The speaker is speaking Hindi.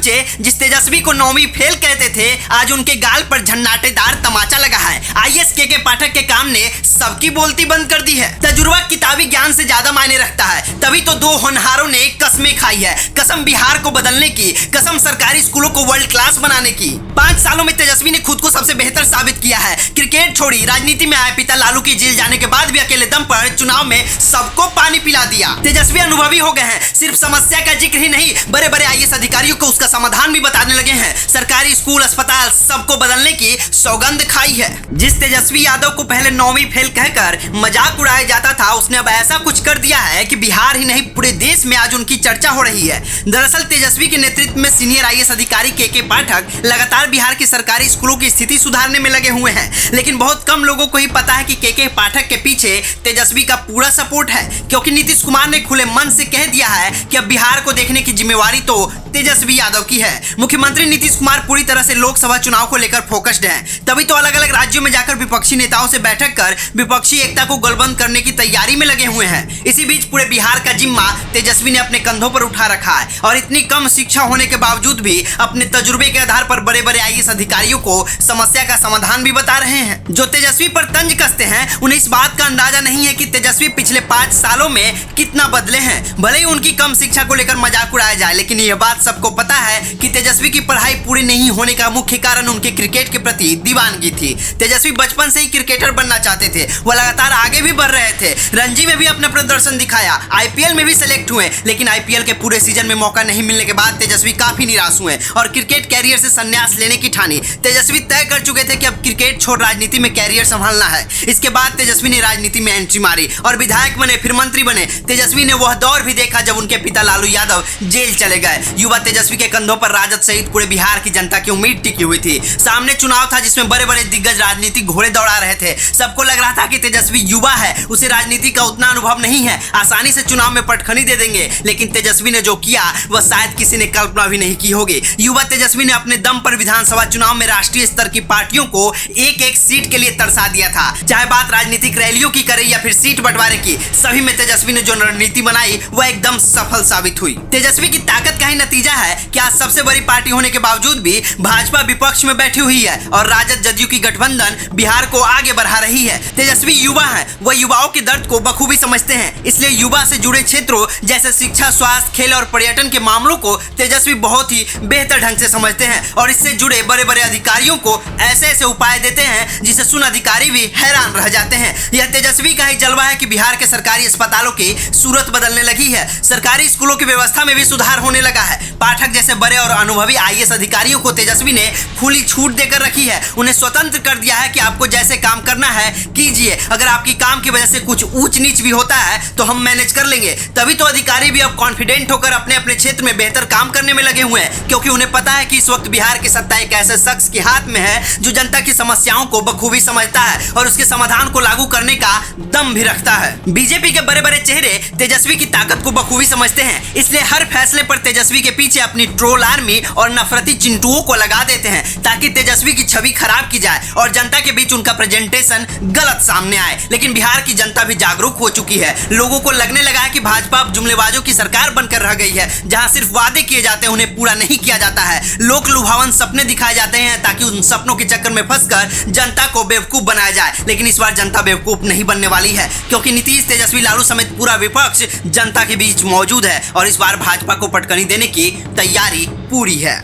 चमचे जिस तेजस्वी को 9वीं फेल कहते थे, आज उनके गाल पर झन्नाटेदार तमाचा लगा है। आईएएस के पाठक के काम ने सबकी बोलती बंद कर दी है। तजुर्बा किताबी ज्ञान से ज्यादा मायने रखता है, तभी तो 2 होनहारों ने कस्में खाई है। कसम बिहार को बदलने की, कसम सरकारी स्कूलों को वर्ल्ड क्लास बनाने की। 5 सालों में तेजस्वी ने खुद को सबसे बेहतर साबित किया है। क्रिकेट छोड़ी, राजनीति में आए पिता लालू की जेल जाने के बाद भी अकेले दम पर चुनाव में सबको पानी पिला दिया। तेजस्वी अनुभवी हो गए हैं, सिर्फ समस्या का जिक्र ही नहीं, बड़े बड़े आईएएस अधिकारियों को उसका समाधान भी बताने लगे हैं। सरकारी स्कूल, अस्पताल सबको बदलने की सौगंध खाई है। जिस तेजस्वी यादव को पहले 9वीं फेल कहकर मजाक उड़ाया जाता था, उसने अब ऐसा कुछ कर दिया है कि बिहार ही नहीं पूरे देश में आज उनकी चर्चा हो रही है। दरअसल तेजस्वी के नेतृत्व में सीनियर आईएएस अधिकारी के पाठक लगातार बिहार के सरकारी स्कूलों की स्थिति सुधारने में लगे हुए हैं, लेकिन बहुत कम लोगों को ही पता है कि के पाठक के पीछे तेजस्वी का पूरा सपोर्ट है, क्योंकि नीतीश कुमार ने खुले मन से कह दिया है कि अब बिहार को देखने की जिम्मेवारी तो तेजस्वी यादव की है। मुख्यमंत्री नीतीश कुमार पूरी तरह से लोकसभा चुनाव को लेकर फोकस्ड हैं, तभी तो अलग अलग राज्यों में जाकर विपक्षी नेताओं से बैठक कर विपक्षी एकता को गलबंद करने की तैयारी में लगे हुए हैं। इसी बीच पूरे बिहार का जिम्मा तेजस्वी ने अपने कंधों पर उठा रखा है और इतनी कम शिक्षा होने के बावजूद भी अपने तजुर्बे के आधार पर बड़े बड़े आईएएस अधिकारियों को समस्या का समाधान भी बता रहे हैं। जो तेजस्वी पर तंज कसते हैं, उन्हें इस बात का अंदाजा नहीं है कि तेजस्वी पिछले 5 सालों में कितना बदले हैं। भले ही उनकी कम शिक्षा को लेकर मजाक उड़ाया जाए, लेकिन यह बात सबको पता है कि तेजस्वी की पढ़ाई पूरी नहीं होने का मुख्य कारण उनके क्रिकेट के प्रति दीवानगी थी। तेजस्वी बचपन से ही क्रिकेटर बनना चाहते थे, वो लगातार आगे भी बढ़ रहे थे। रणजी में भी अपना प्रदर्शन दिखाया, आईपीएल में भी सिलेक्ट हुए, लेकिन आईपीएल के पूरे सीजन में मौका नहीं मिलने के बाद तेजस्वी काफी निराश हुए और क्रिकेट कैरियर से संन्यास लेने की ठानी। तेजस्वी तय कर चुके थे कि अब क्रिकेट छोड़ राजनीति में कैरियर संभालना है। इसके बाद तेजस्वी ने राजनीति में एंट्री मारी और विधायक बने, फिर मंत्री बने। तेजस्वी ने वह दौर भी देखा जब उनके पिता लालू यादव जेल चले गए। युवा तेजस्वी के कंधों पर राजद सहित पूरे बिहार की जनता की उम्मीद टिकी हुई थी। सामने चुनाव था जिसमें बड़े बड़े दिग्गज राजनीतिक घोड़े दौड़ा रहे थे। सबको लग रहा था कि तेजस्वी युवा है, उसे राजनीति का उतना अनुभव नहीं है, आसानी से चुनाव में पटखनी दे देंगे, लेकिन तेजस्वी ने जो किया वह शायद किसी ने कल्पना भी नहीं की होगी। युवा तेजस्वी ने अपने दम पर विधानसभा चुनाव में राष्ट्रीय स्तर की पार्टियों को एक एक सीट के लिए तरसा दिया था। चाहे बात राजनीतिक रैलियों की करे या फिर सीट बंटवारे की, सभी में तेजस्वी ने जो रणनीति बनाई वह एकदम सफल साबित हुई। तेजस्वी की ताकत का ही नतीजा है कि आज सबसे बड़ी पार्टी होने के बावजूद भी भाजपा विपक्ष में बैठी हुई है और राजद जदयू की गठबंधन बिहार को आगे बढ़ा रही है। तेजस्वी युवा है, वह युवाओं के दर्द को बखूबी समझते हैं, इसलिए युवा से जुड़े क्षेत्रों जैसे शिक्षा, स्वास्थ्य, खेल और पर्यटन के मामलों को तेजस्वी बहुत ही बेहतर ढंग से समझते हैं और इससे जुड़े बड़े बड़े अधिकारियों को ऐसे ऐसे उपाय देते हैं जिसे सुन अधिकारी भी हैरान रह जाते हैं। यह तेजस्वी का ही जलवा है कि बिहार के सरकारी अस्पतालों की सूरत बदलने लगी है, सरकारी स्कूलों की व्यवस्था में भी सुधार होने लगा है। पाठक जैसे बड़े और अनुभवी आईएएस अधिकारियों को तेजस्वी ने खुली छूट देकर रखी है, उन्हें स्वतंत्र कर दिया है कि आपको जैसे काम करना है कीजिए, अगर आपकी काम की वजह से कुछ ऊंच नीच भी होता है तो हम मैनेज कर लेंगे। तभी तो अधिकारी भी अब कॉन्फिडेंट होकर अपने अपने क्षेत्र में बेहतर काम करने में लगे हुए हैं, क्योंकि उन्हें पता है कि इस वक्त बिहार की सत्ता एक ऐसे शख्स के हाथ में है जो जनता की समस्याओं को बखूबी समझता है और उसके समाधान को लागू करने का दम भी रखता है। बीजेपी के बड़े बड़े चेहरे तेजस्वी की ताकत को बखूबी समझते हैं, इसलिए हर फैसले पर तेजस्वी के पीछे अपनी ट्रोल आर्मी और नफरती चिंटुओं को लगा देते हैं ताकि तेजस्वी की छवि खराब की जाए और जनता के बीच उनका प्रेजेंटेशन गलत सामने आए। लेकिन बिहार की जनता भी जागरूक हो चुकी है, लोगों को लगने लगा है कि भाजपा अब जुमलेबाजों की सरकार बनकर रह गई है, जहां सिर्फ वादे किए जाते हैं उन्हें पूरा नहीं किया जाता है। लोक लुभावन सपने दिखाए जाते हैं ताकि उन सपनों के चक्कर में फंसकर जनता को बेवकूफ बनाया जाए, लेकिन इस बार जनता बेवकूफ नहीं बनने वाली है, क्योंकि नीतीश, तेजस्वी, लालू समेत पूरा विपक्ष जनता के बीच मौजूद है और इस बार भाजपा को पटकनी देने की तैयारी पूरी है।